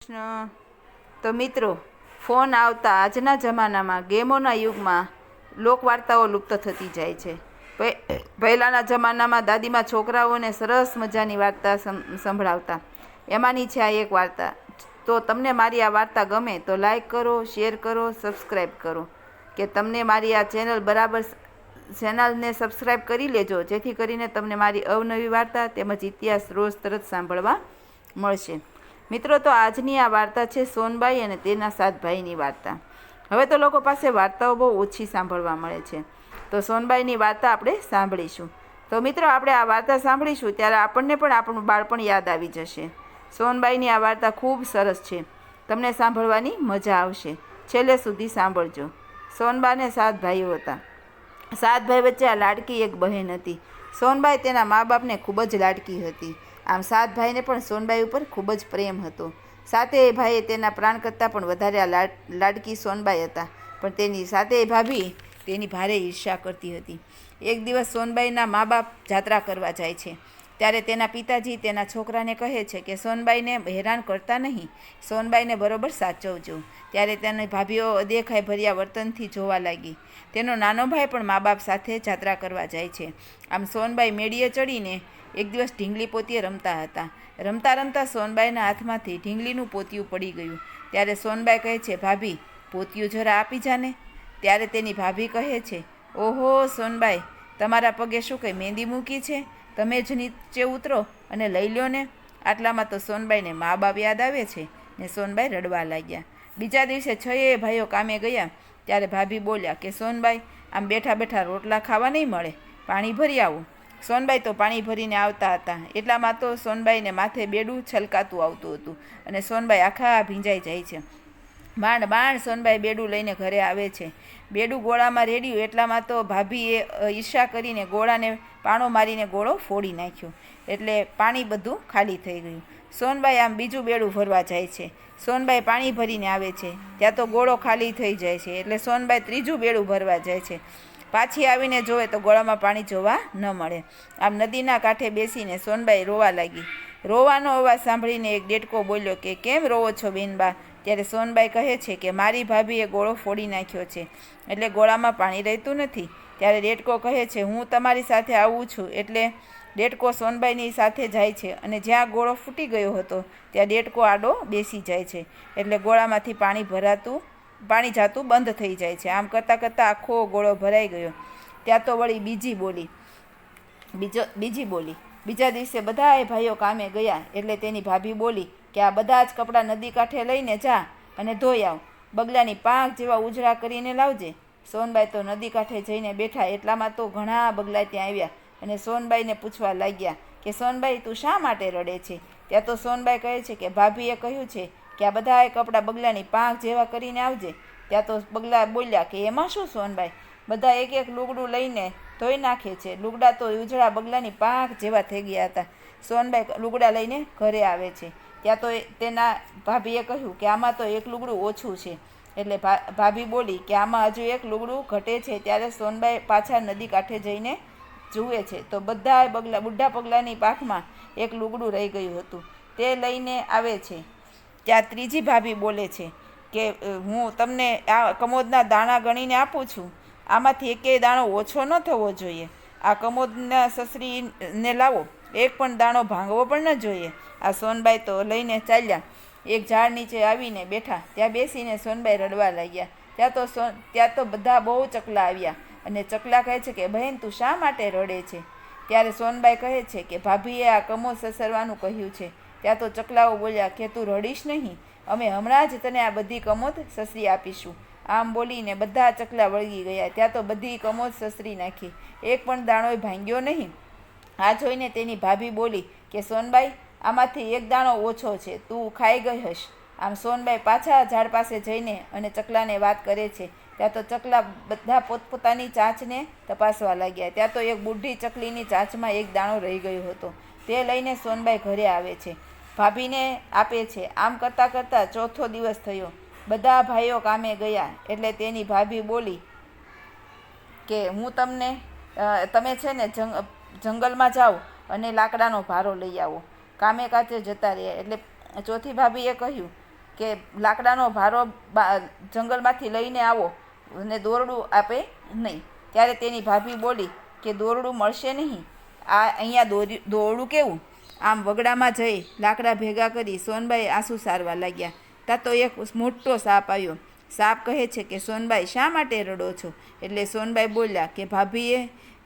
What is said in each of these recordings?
કૃષ્ણ. તો મિત્રો, ફોન આવતા આજના જમાનામાં ગેમોના યુગમાં લોકવાર્તાઓ લુપ્ત થતી જાય છે. પહેલાંના જમાનામાં દાદીમાં છોકરાઓને સરસ મજાની વાર્તા સંભળાવતા. એમાંની છે આ એક વાર્તા. તો તમને મારી આ વાર્તા ગમે તો લાઈક કરો, શેર કરો, સબસ્ક્રાઈબ કરો. કે તમને મારી આ ચેનલને સબસ્ક્રાઈબ કરી લેજો, જેથી કરીને તમને મારી અવનવી વાર્તા તેમજ ઇતિહાસ રોજ તરત સાંભળવા મળશે. મિત્રો, તો આજની આ વાર્તા છે સોનબાઈ અને તેના 7 ભાઈની વાર્તા. હવે તો લોકો પાસે વાર્તાઓ બહુ ઓછી સાંભળવા મળે છે, તો સોનબાઈની વાર્તા આપણે સાંભળીશું. તો મિત્રો, આપણે આ વાર્તા સાંભળીશું ત્યારે આપણને પણ આપણું બાળપણ યાદ આવી જશે. સોનબાઈની આ વાર્તા ખૂબ સરસ છે, તમને સાંભળવાની મજા આવશે. છેલ્લે સુધી સાંભળજો. સોનબાને 7 ભાઈઓ હતા. 7 ભાઈ વચ્ચે આ લાડકી એક બહેન હતી. સોનબાઈ તેના મા બાપને ખૂબ જ લાડકી હતી. આમ 7 ભાઈને પણ સોનબાઈ ઉપર ખૂબ જ પ્રેમ હતો. 7 ભાઈએ તેના પ્રાણ કરતાં પણ વધારે આ લાડકી સોનબાઈ હતા. પણ તેની 7 ભાભી તેની ભારે ઈર્ષ્યા કરતી હતી. એક દિવસ સોનબાઈના મા બાપ જાત્રા કરવા જાય છે, ત્યારે તેના પિતાજી તેના છોકરાને કહે છે કે સોનબાઈને હેરાન કરતા નહીં, સોનબાઈને બરોબર સાચવજો. ત્યારે તેની ભાભીઓ અદેખાઈ ભર્યા વર્તનથી જોવા લાગી. તેનો નાનો ભાઈ પણ મા બાપ સાથે જાત્રા કરવા જાય છે. આમ સોનબાઈ મેડીએ ચડીને એક દિવસ ઢીંગલી પોતીએ રમતા હતા. રમતા રમતા સોનબાઈના હાથમાંથી ઢીંગલીનું પોતિયું પડી ગયું. ત્યારે સોનબાઈ કહે છે, ભાભી, પોતિયું જરા આપી જાને. ત્યારે તેની ભાભી કહે છે, ઓહો સોનબાઈ, તમારા પગે શું કંઈ મહેંદી મૂકી છે? તમે જ નીચે ઉતરો અને લઈ લ્યો ને. આટલામાં તો સોનબાઈને મા બાપ યાદ આવે છે ને સોનબાઈ રડવા લાગ્યા. બીજા દિવસે 6 ભાઈઓ કામે ગયા. ત્યારે ભાભી બોલ્યા કે સોનબાઈ, આમ બેઠા બેઠા રોટલા ખાવા નહીં મળે, પાણી ભરી આવું. સોનબાઈ તો પાણી ભરીને આવતા હતા. એટલામાં તો સોનબાઈને માથે બેડું છલકાતું આવતું હતું અને સોનબાઈ આખા ભીંજાઈ જાય છે. માંડ સોનબાઈ બેડું લઈને ઘરે આવે છે. બેડું ગોળામાં રેડ્યું એટલામાં તો ભાભીએ ઈર્ષા કરીને ગોળાને પાણો મારીને ગોળો ફોડી નાખ્યો. એટલે પાણી બધું ખાલી થઈ ગયું. સોનબાઈ આમ બીજું બેડું ભરવા જાય છે. સોનબાઈ પાણી ભરીને આવે છે, ત્યાં તો ગોળો ખાલી થઈ જાય છે. એટલે સોનબાઈ ત્રીજું બેડું ભરવા જાય છે. પાછી આવીને જોવે તો ગોળામાં પાણી જોવા ન મળે. આમ નદીના કાંઠે બેસીને સોનબાઈ રોવા લાગી. રોવાનો અવાજ સાંભળીને એક ડેટકો બોલ્યો કે કેમ રોવો છો બેનબા? ત્યારે સોનબાઈ કહે છે કે મારી ભાભીએ ગોળો ફોડી નાખ્યો છે, એટલે ગોળામાં પાણી રહેતું નથી. ત્યારે ડેટકો કહે છે, હું તમારી સાથે આવું છું. એટલે ડેટકો સોનબાઈની સાથે જાય છે અને જ્યાં ગોળો ફૂટી ગયો હતો ત્યાં ડેટકો આડો બેસી જાય છે. એટલે ગોળામાંથી પાણી જાતું બંધ થઈ જાય છે. આમ કરતાં કરતાં આખો ગોળો ભરાઈ ગયો. ત્યાં તો વળી બીજી બોલી. બીજા દિવસે બધાએ ભાઈઓ કામે ગયા. એટલે તેની ભાભી બોલી કે આ બધા જ કપડાં નદી કાંઠે લઈને જા અને ધોઈ આવ. બગલાની પાંખ જેવા ઉજળા કરીને લાવજે. સોનબાઈ તો નદી કાંઠે જઈને બેઠા. એટલામાં તો ઘણા બગલા ત્યાં આવ્યા અને સોનબાઈને પૂછવા લાગ્યા કે સોનબાઈ, તું શા માટે રડે છે? ત્યાં તો સોનબાઈ કહે છે કે ભાભીએ કહ્યું છે કે આ બધાએ કપડાં બગલાની પાંખ જેવા કરીને આવજે. ત્યાં તો બગલા બોલ્યા કે એમાં શું સોનબાઈ, બધા એક એક લુગડું લઈને ધોઈ નાખે છે. લુગડા તો ઉજળા બગલાની પાંખ જેવા થઈ ગયા હતા. સોનબાઈ લુગડા લઈને ઘરે આવે છે. ત્યાં તો તેના ભાભીએ કહ્યું કે આમાં તો એક લુગડું ઓછું છે. એટલે ભાભી બોલી કે આમાં હજુ એક લુગડું ઘટે છે. ત્યારે સોનબાઈ પાછા નદી કાંઠે જઈને જુએ છે તો બધા બુઢા પગલાની પાંખમાં એક લુગડું રહી ગયું હતું. તે લઈને આવે છે. ત્યાં ત્રીજી ભાભી બોલે છે કે હું તમને આ કમોદના દાણા ગણીને આપું છું, આમાંથી એકેય દાણો ઓછો ન થવો જોઈએ. આ કમોદના સસરીને લાવો, એક પણ દાણો ભાંગવો પણ ન જોઈએ. આ સોનબાઈ તો લઈને ચાલ્યા. એક ઝાડ નીચે આવીને બેઠા. ત્યાં બેસીને સોનબાઈ રડવા લાગ્યા. ત્યાં તો બધા બહુ ચકલા આવ્યા અને ચકલા કહે છે કે બહેન, તું શા માટે રડે છે? ત્યારે સોનબાઈ કહે છે કે ભાભીએ આ કમોદ સસરવાનું કહ્યું છે. ત્યાં તો ચકલાઓ બોલ્યા કે તું રડીશ નહીં, અમે હમણાં જ તને આ બધી કમોદ સસરી આપીશું. આમ બોલીને બધા ચકલા વળગી ગયા. ત્યાં તો બધી કમોદ સસરી નાખી, એક પણ દાણોય ભાંગ્યો નહીં. આ જોઈને તેની ભાભી બોલી કે સોનબાઈ, આમાંથી એક દાણો ઓછો છે, તું ખાઈ ગઈ હશ. આમ સોનબાઈ પાછા ઝાડ પાસે જઈને અને ચકલાને વાત કરે છે. ત્યાં તો ચકલા બધા પોતપોતાની ચાંચને તપાસવા લાગ્યા. ત્યાં તો એક બુઢી ચકલીની ચાંચમાં એક દાણો રહી ગયો હતો. તે લઈને સોનબાઈ ઘરે આવે છે, ભાભીને આપે છે. આમ કરતાં કરતાં ચોથો દિવસ થયો. બધા ભાઈઓ કામે ગયા. એટલે તેની ભાભી બોલી કે તમે છે ને જંગલમાં જાઓ અને લાકડાનો ભારો લઈ આવો. કામે કાચે જતા રહ્યા. એટલે ચોથી ભાભીએ કહ્યું કે લાકડાનો ભારો જંગલમાંથી લઈને આવો અને દોરડું આપે નહીં. ત્યારે તેની ભાભી બોલી કે દોરડું મળશે નહીં, આ અહીંયા દોરડું કેવું? આમ વગડામાં જઈ લાકડા ભેગા કરી સોનબાઈ આંસુ સારવા લાગ્યા. ત્યાં તો એક મોટો સાપ આવ્યો. સાપ કહે છે કે સોનબાઈ શા માટે રડો છો? એટલે સોનબાઈ બોલ્યા કે ભાભીએ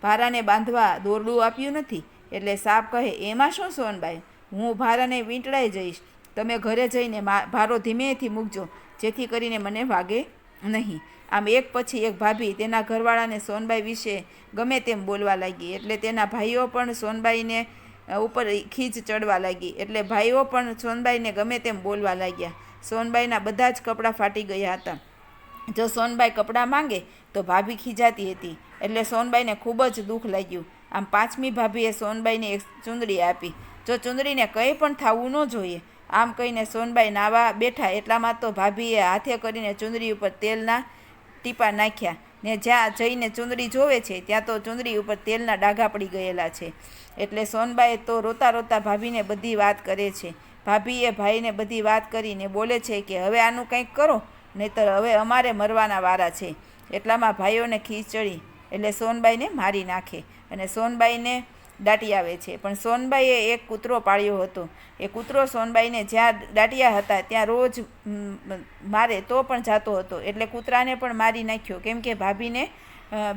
ભારાને બાંધવા દોરડું આપ્યું નથી. એટલે સાપ કહે એમાં શું સોનબાઈ, હું ભારાને વીંટળાઈ જઈશ, તમે ઘરે જઈને ભારો ધીમેથી મૂકજો જેથી કરીને મને વાગે નહીં. આમ એક પછી એક ભાભી તેના ઘરવાળાને સોનબાઈ વિશે ગમે તેમ બોલવા લાગી. એટલે તેના ભાઈઓ પણ સોનબાઈને ઉપર ખીજ ચડવા લાગી. એટલે ભાઈઓ પણ સોનબાઈને ગમે તેમ બોલવા લાગ્યા. સોનબાઈના બધા જ કપડાં ફાટી ગયા હતા. જો સોનબાઈ કપડાં માંગે તો ભાભી ખીજાતી હતી. એટલે સોનબાઈને ખૂબ જ દુઃખ લાગ્યું. આમ પાંચમી ભાભીએ સોનબાઈને એક ચૂંદડી આપી. જો ચૂંદડીને કંઈ પણ થવું ન જોઈએ. આમ કહીને સોનબાઈ નાવા બેઠા એટલામાં તો ભાભીએ હાથે કરીને ચૂંદડી ઉપર તેલના ટીપા નાખ્યા ને જ્યાં જઈને ચૂંદડી જોવે છે ત્યાં તો ચૂંદડી ઉપર તેલના ડાઘા પડી ગયેલા છે. એટલે સોનબાઈ તો રોતા રોતા ભાભીને બધી વાત કરે છે. ભાભીએ ભાઈને બધી વાત કરીને બોલે છે કે હવે આનું કંઈક કરો, નહીંતર હવે અમારે મરવાના વારા છે. એટલામાં ભાઈઓને ખીજ ચડી એટલે સોનબાઈને મારી નાખે અને સોનબાઈને દાટી આવે છે. પણ સોનબાઈએ એક કૂતરો પાળ્યો હતો. એ કૂતરો સોનબાઈને જ્યાં દાટ્યા હતા ત્યાં રોજ મારે તો પણ જતો હતો. એટલે કૂતરાને પણ મારી નાખ્યો, કેમ કે ભાભીને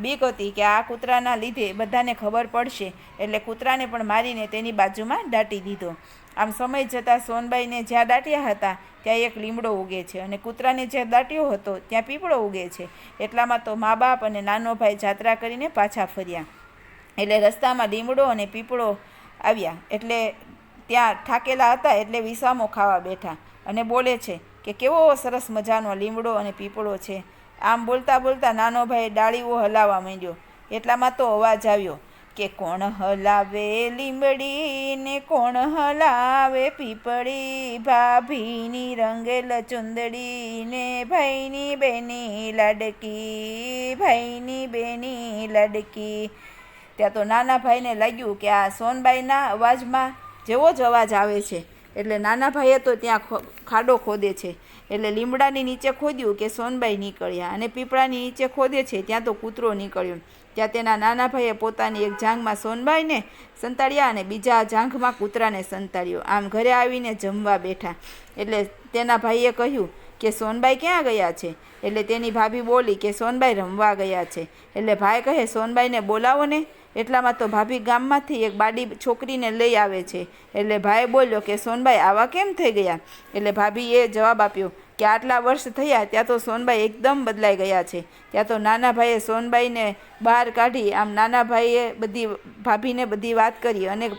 બીક હતી કે આ કૂતરાના લીધે બધાને ખબર પડશે. એટલે કૂતરાને પણ મારીને તેની બાજુમાં દાટી દીધો. આમ સમય જતાં સોનબાઈને જ્યાં દાટ્યા હતા ત્યાં એક લીમડો ઉગે છે અને કૂતરાને જ્યાં દાટ્યો હતો ત્યાં પીપળો ઉગે છે. એટલામાં તો મા બાપ અને નાનો ભાઈ જાત્રા કરીને પાછા ફર્યા. એટલે રસ્તામાં લીમડો અને પીપળો આવ્યા. એટલે ત્યાં થાકેલા હતા એટલે વિસામો ખાવા બેઠા અને બોલે છે કે કેવો સરસ મજાનો લીમડો અને પીપળો છે. આમ બોલતા બોલતા નાનો ભાઈ ડાળીઓ હલાવવા માંડ્યો. એટલામાં તો અવાજ આવ્યો કે કોણ હલાવે લીમડી ને કોણ હલાવે પીપળી, ભાભીની રંગેલ ચુંદડી ને ભાઈની બેની લાડકી, ભાઈની બેની લાડકી. ત્યાં તો નાના ભાઈને લાગ્યું કે આ સોનબાઈના અવાજમાં જેવો જ અવાજ આવે છે. એટલે નાના ભાઈએ તો ત્યાં ખાડો ખોદે છે. એટલે લીમડાની નીચે ખોદ્યું કે સોનબાઈ નીકળ્યા અને પીપળાની નીચે ખોદે છે ત્યાં તો કૂતરો નીકળ્યો. ત્યાં તેના નાના ભાઈએ પોતાની એક જાંઘમાં સોનબાઈને સંતાડ્યા અને બીજા જાંઘમાં કૂતરાને સંતાડ્યો. આમ ઘરે આવીને જમવા બેઠા. એટલે તેના ભાઈએ કહ્યું કે સોનબાઈ ક્યાં ગયા છે? એટલે તેની ભાભી બોલી કે સોનબાઈ રમવા ગયા છે. એટલે ભાઈ કહે સોનબાઈને બોલાવો ને. એટલામાં તો ભાભી ગામમાંથી એક બાડી છોકરીને લઈ આવે છે. એટલે ભાઈ બોલ્યો કે સોનબાઈ આવા કેમ થઈ ગયા? એટલે ભાભીએ જવાબ આપ્યો કે આટલા વર્ષ થયા ત્યાં તો સોનબાઈ એકદમ બદલાઈ ગયા છે. ત્યાં તો નાના ભાઈએ સોનબાઈને બહાર કાઢી. આમ નાના ભાઈએ ભાભીને બધી વાત કરી અને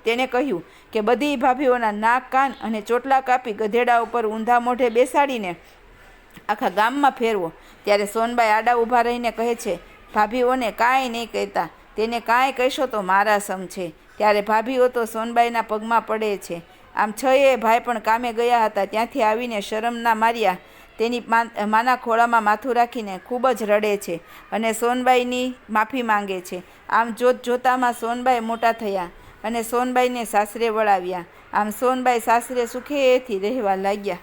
તેણે કહ્યું કે બધી ભાભીઓના નાક, કાન અને ચોટલા કાપી ગધેડા ઉપર ઊંધા મોઢે બેસાડીને આખા ગામમાં ફેરવો. ત્યારે સોનબાઈ આડા ઊભા રહીને કહે છે ભાભીઓને કાંઈ નહીં કહેતા, તેને કાંઈ કહેશો તો મારા સમ છે. ત્યારે ભાભીઓ તો સોનબાઈના પગમાં પડે છે. આમ છએ ભાઈ પણ કામે ગયા હતા. ત્યાંથી આવીને શરમના માર્યા તેની માના ખોળામાં માથું રાખીને ખૂબ જ રડે છે અને સોનબાઈની માફી માંગે છે. આમ જોતામાં સોનબાઈ મોટા થયા અને સોનબાઈને સાસરે વળાવ્યા. આમ સોનબાઈ સાસરે સુખેથી રહેવા લાગ્યા.